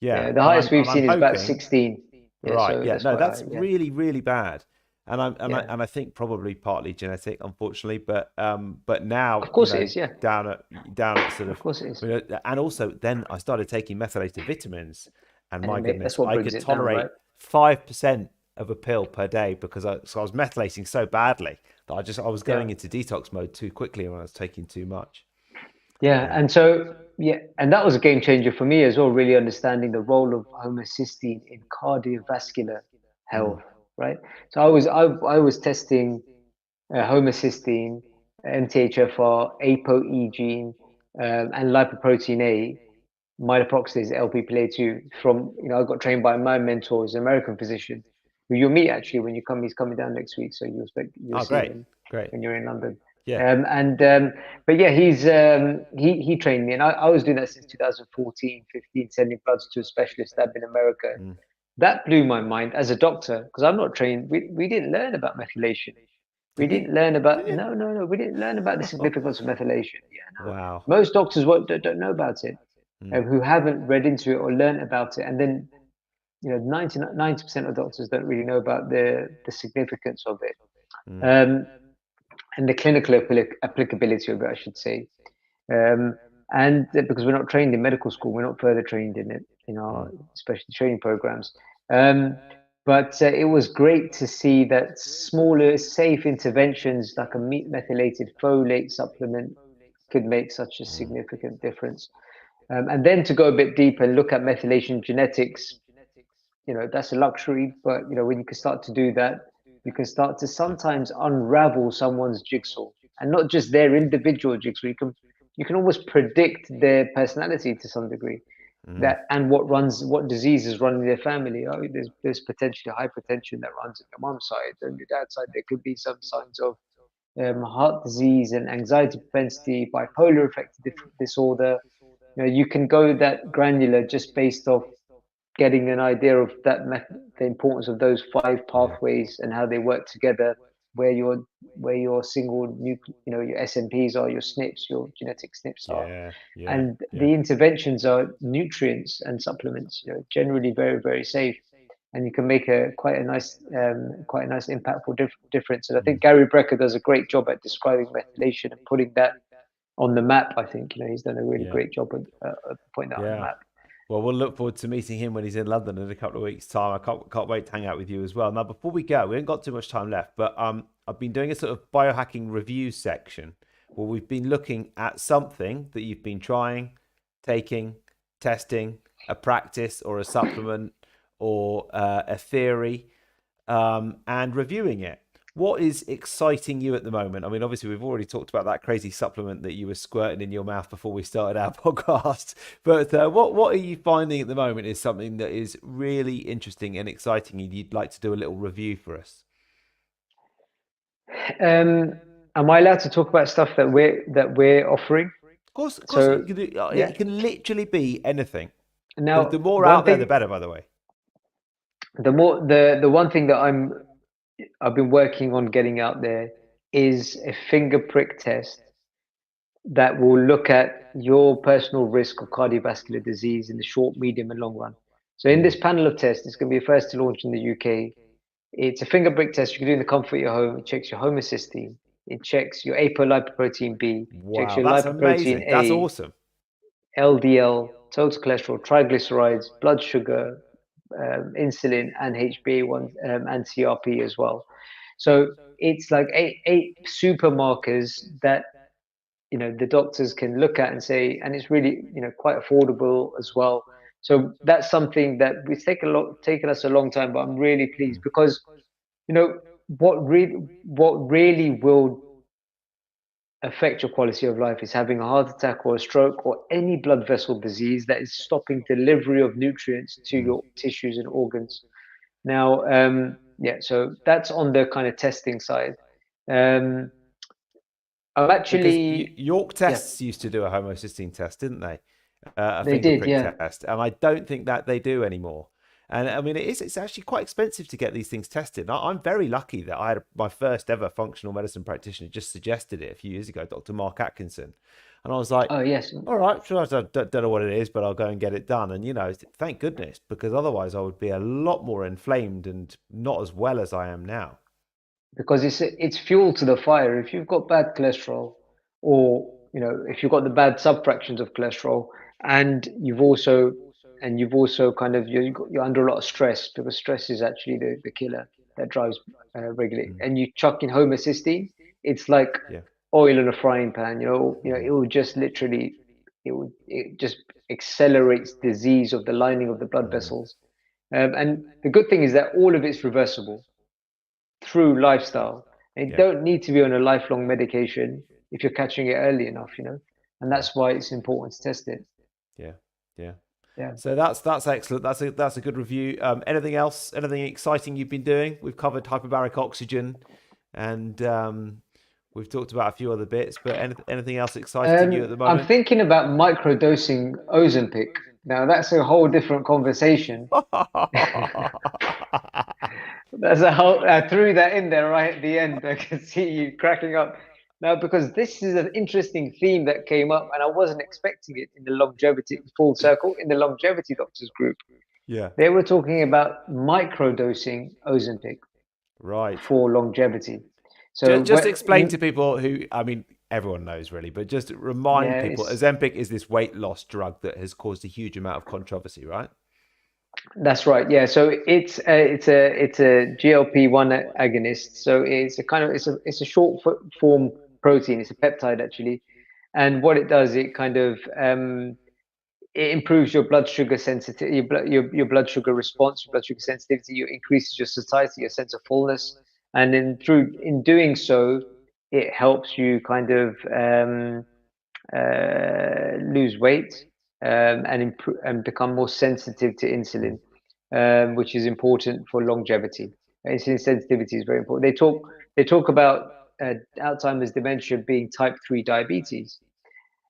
yeah, Yeah, the and highest I'm we've and I'm seen is about hoping. 16. Yeah, Right. so Yeah. that's No, quite that's high. Yeah, really, really bad. yeah. And I think probably partly genetic, unfortunately. But now, Of course it is. Yeah, down at sort of of, course it is. and also then I started taking methylated vitamins, and And my that's goodness, what I brings could it down, right? tolerate 5% of a pill per day because I was methylating so badly that I was Yeah. going into detox mode too quickly when I was taking too much. Yeah, Yeah. and so yeah, and that was a game changer for me as well, really understanding the role of homocysteine in cardiovascular Mm, health, right? So I was testing homocysteine, MTHFR, ApoE gene, and lipoprotein A, miloperoxidase, LPPA2 from, I got trained by my mentors, an American physician, who you'll meet actually when he's coming down next week. So you'll oh, see great, him great. when you're in London. Yeah. But yeah, he trained me, and I was doing that since 2014, 15, sending bloods to a specialist lab in America. Mm. That blew my mind as a doctor because I'm not trained. We didn't learn about methylation. We Didn't you? didn't learn about Didn't no. We didn't learn about the you? significance of methylation. Yeah, no. Wow. Most doctors don't know about it, Mm, who haven't read into it or learned about it, and then 90% of doctors don't really know about the significance of it, mm, um, and the clinical applicability of it, I should say. Um, and because we're not trained in medical school, we're not further trained in it in our mm. specialty training programs. But it was great to see that smaller, safe interventions like a methylated folate supplement could make such a Mm. significant difference. And then to go a bit deeper and look at methylation genetics, that's a luxury, but when you can start to do that, you can start to sometimes unravel someone's jigsaw, and not just their individual jigsaw. You can almost predict their personality to some degree, Mm. that and what diseases run in their family. Oh, there's potentially hypertension that runs in your mom's side, and your dad's side there could be some signs of heart disease and anxiety propensity, bipolar affective disorder. You can go that granular just based off getting an idea of the importance of those five Yeah. pathways and how they work together, where your single your SNPs are, your SNPs, your genetic SNPs are, Yeah. Yeah. and Yeah. the interventions are nutrients and supplements, generally very, very safe, and you can make quite a nice impactful difference. And I Mm. think Gary Brecker does a great job at describing methylation and putting that on the map. I think he's done a really Yeah. great job at putting that on the Yeah. map. Well, we'll look forward to meeting him when he's in London in a couple of weeks' time. I can't wait to hang out with you as well. Now, before we go, we haven't got too much time left, but I've been doing a sort of biohacking review section where we've been looking at something that you've been trying, taking, testing, a practice or a supplement or a theory, and reviewing it. What is exciting you at the moment? I mean, obviously, we've already talked about that crazy supplement that you were squirting in your mouth before we started our podcast. But what are you finding at the moment is something that is really interesting and exciting, and you'd like to do a little review for us? Am I allowed to talk about stuff that we're offering? Of course, So yeah. it can literally be anything. The Now, more one out there, the thing, better. By the way. the one thing that I've been working on getting out there is a finger prick test that will look at your personal risk of cardiovascular disease in the short, medium, and long run. So in Mm. this panel of tests, it's going to be the first to launch in the UK. It's a finger prick test you can do in the comfort of your home. It checks your homocysteine. It checks your apolipoprotein B. Checks Wow, your that's lipoprotein amazing. That's A, awesome. LDL, total cholesterol, triglycerides, blood sugar, insulin, and HbA1 and CRP as well. So it's like eight super markers that the doctors can look at and say, and it's really quite affordable as well. So that's something that it's taken us a long time, but I'm really pleased because you know what really will affect your quality of life is having a heart attack or a stroke or any blood vessel disease that is stopping delivery of nutrients to Mm. your tissues and organs. Now, yeah, so that's on the kind of testing side. Um, I'm Because actually, York yeah, Tests used to do a homocysteine test, didn't they? A they finger did, prick yeah. test, and I don't think that they do anymore. And I mean, it's actually quite expensive to get these things tested. I'm very lucky that I had my first ever functional medicine practitioner just suggested it a few years ago, Dr. Mark Atkinson, and I was like, Oh, yes. all right, sure, I don't know what it is, but I'll go and get it done. And thank goodness, because otherwise I would be a lot more inflamed and not as well as I am now. Because it's fuel to the fire. If you've got bad cholesterol, or if you've got the bad subfractions of cholesterol, and you've also kind of you're under a lot of stress, because stress is actually the killer that drives regulate. Mm. And you chuck in homocysteine, it's like Yeah. oil in a frying pan. Mm. It will just literally, it just accelerates disease of the lining of the blood Mm. vessels. And the good thing is that all of it's reversible through lifestyle. And you Yeah. don't need to be on a lifelong medication if you're catching it early enough, and Yeah. that's why it's important to test it. Yeah. Yeah. Yeah. So that's excellent. That's a good review. Anything else? Anything exciting you've been doing? We've covered hyperbaric oxygen, and we've talked about a few other bits. But anything else exciting you at the I'm moment? thinking about microdosing Ozempic. Now that's a whole different conversation. That's a whole. I threw that in there right at the end. I can see you cracking up now, because this is an interesting theme that came up, and I wasn't expecting it in the longevity full circle in the longevity doctors group. Yeah. They were talking about microdosing Ozempic Right. for longevity. So Just explain to people who, I mean, everyone knows really, but just remind yeah, people, Ozempic is this weight loss drug that has caused a huge amount of controversy, right? that's right. Yeah, so it's a GLP-1 agonist. So it's a kind of it's a short form protein. It's a peptide actually, and what it does, it kind of it improves your blood sugar sensitivity, your blood sugar response, your blood sugar sensitivity. It increases your satiety, your sense of fullness, and in doing so, it helps you kind of lose weight, and improve and become more sensitive to Mm. insulin, which is important for longevity. Insulin sensitivity is very important. They talk about Alzheimer's dementia being type 3 diabetes,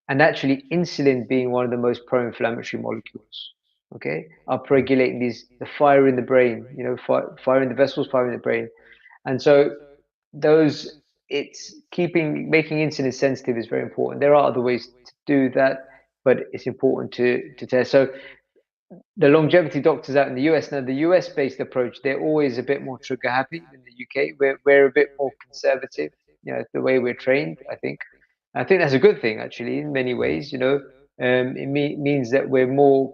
and actually insulin being one of the most pro-inflammatory molecules. Okay, Mm. upregulating the fire in the brain, fire in the vessels, fire in the brain, and so those it's making insulin sensitive is very important. There are other ways to do that, but it's important to test. So the longevity doctors out in the US, now the US based approach, they're always a bit more trigger happy than the UK. We're a bit more conservative, the way we're trained. I think that's a good thing actually in many Mm. ways. It means that we're more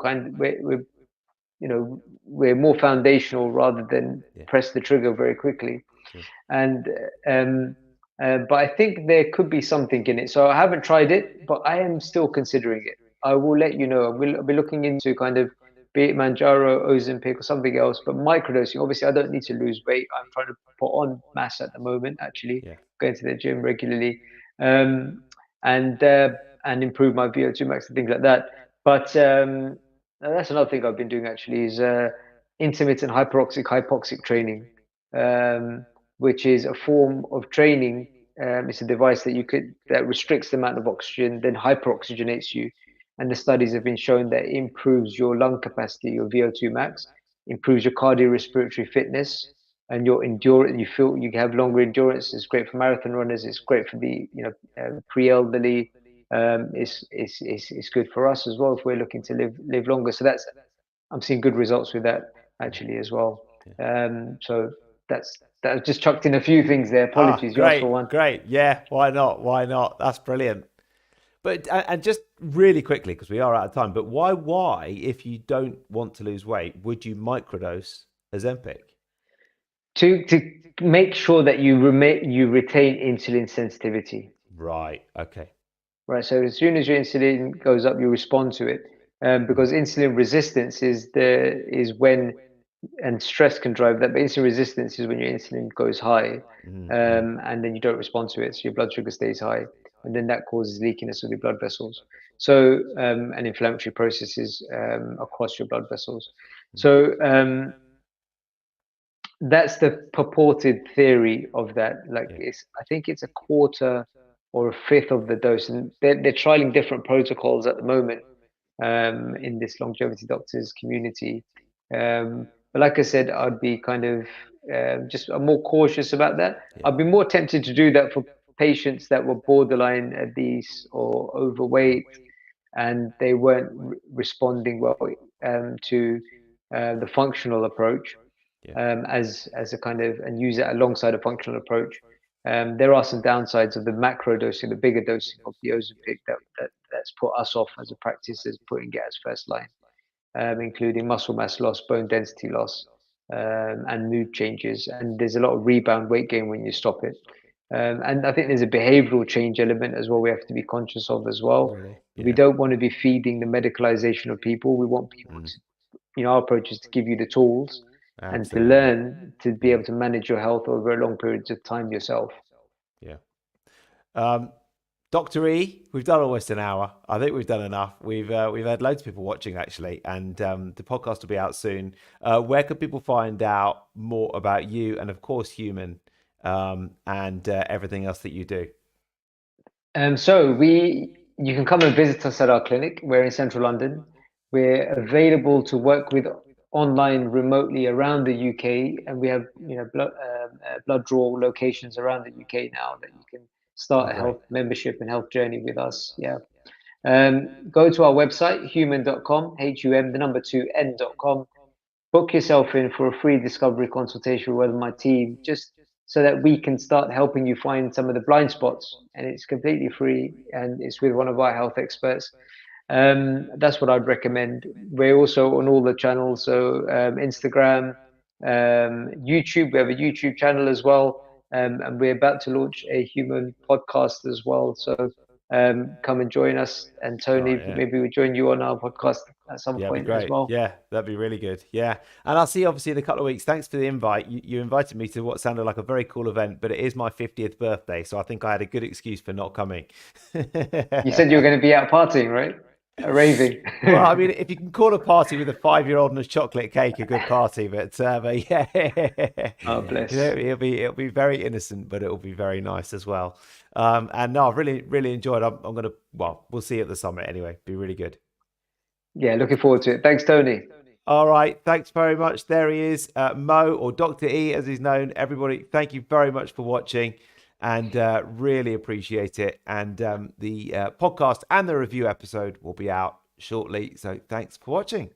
we're more foundational rather than Yeah. press the trigger very quickly. Sure. And but I think there could be something in it. So I haven't tried it, but I am still considering it. I will let you know. I'll be looking into kind of, be it Manjaro, Ozempic, or something else. But microdosing, obviously, I don't need to lose weight. I'm trying to put on mass at the moment. Actually, Yeah. going to the gym regularly, um, and uh, and improve my VO2 max and things like that. But that's another thing I've been doing actually, is intermittent hypoxic training. Which is a form of training. It's a device that restricts the amount of oxygen, then hyperoxygenates you. And the studies have been shown that it improves your lung capacity, your VO2 max, improves your cardiorespiratory fitness, and your endurance. You feel you have longer endurance. It's great for marathon runners. It's great for the pre-elderly. It's good for us as well if we're looking to live longer. So I'm seeing good results with that Mm. actually as well. Yeah. So that I've just chucked in a few things there. Ah, Apologies, you asked for great, one. great. Yeah, why not? Why not? That's brilliant. But and just really quickly, because we are out of time, but why, if you don't want to lose weight, would you microdose Ozempic? To make sure that you retain insulin sensitivity. Right. Okay. Right. So as soon as your insulin goes up, you respond to it, Mm. because insulin resistance is when, and stress can drive that. But insulin resistance is when your insulin goes high, Mm. Mm. and then you don't respond to it, so your blood sugar stays high, and then that causes leakiness of your blood vessels. So and inflammatory processes across your blood vessels. Mm. So that's the purported theory of that. Like Yeah. I think it's a quarter or a fifth of the dose. And they're trialing different protocols at the moment in this longevity doctors community. But like I said, I'd be kind of just more cautious about that. Yeah. I'd be more tempted to do that for patients that were borderline obese or overweight, and they weren't responding well to the functional approach as a kind of, and use it alongside a functional approach. There are some downsides of the macro dosing, the bigger dosing of the Ozempic that's put us off as a practice as putting it as first line, including muscle mass loss, bone density loss, and mood changes. And there's a lot of rebound weight gain when you stop it. And I think there's a behavioral change element as well we have to be conscious of as well. Really? We Yeah. don't want to be feeding the medicalization of people. We want people to, our approach is to give you the tools and to Absolutely. learn to be able to manage your health over long periods of time yourself. Yeah. Dr. E, we've done almost an hour. I think we've done enough. We've had loads of people watching actually, and the podcast will be out soon. Where could people find out more about you and of course Human, and everything else that you do? So you can come and visit us at our clinic. We're in central London. We're available to work with online remotely around the UK, and we have blood draw locations around the UK now that you can start a health membership and health journey with us. Yeah. Go to our website, human.com, HUM, the number 2N.com. Book yourself in for a free discovery consultation with my team, just so that we can start helping you find some of the blind spots. And it's completely free, and it's with one of our health experts. That's what I'd recommend. We're also on all the channels, so Instagram, YouTube. We have a YouTube channel as well, and we're about to launch a human podcast as well. So come and join us. And Tony, maybe we'll join you on our podcast at some point as well. Yeah, that'd be really good. Yeah. And I'll see you obviously in a couple of weeks. Thanks for the invite. You invited me to what sounded like a very cool event, but it is my 50th birthday. So I think I had a good excuse for not coming. You said you were going to be out partying, right? Raving. Well, I mean, if you can call a party with a 5-year-old and a chocolate cake a good party, but yeah. Oh, bless. It'll be very innocent, but it'll be very nice as well. And no, I've really enjoyed it. I'm gonna, we'll see you at the summit anyway. Be really good. Yeah, looking forward to it. Thanks, Tony. All right, thanks very much. There he is, Mo, or Dr. E as he's known. Everybody, thank you very much for watching, and really appreciate it. And the podcast and the review episode will be out shortly. So thanks for watching.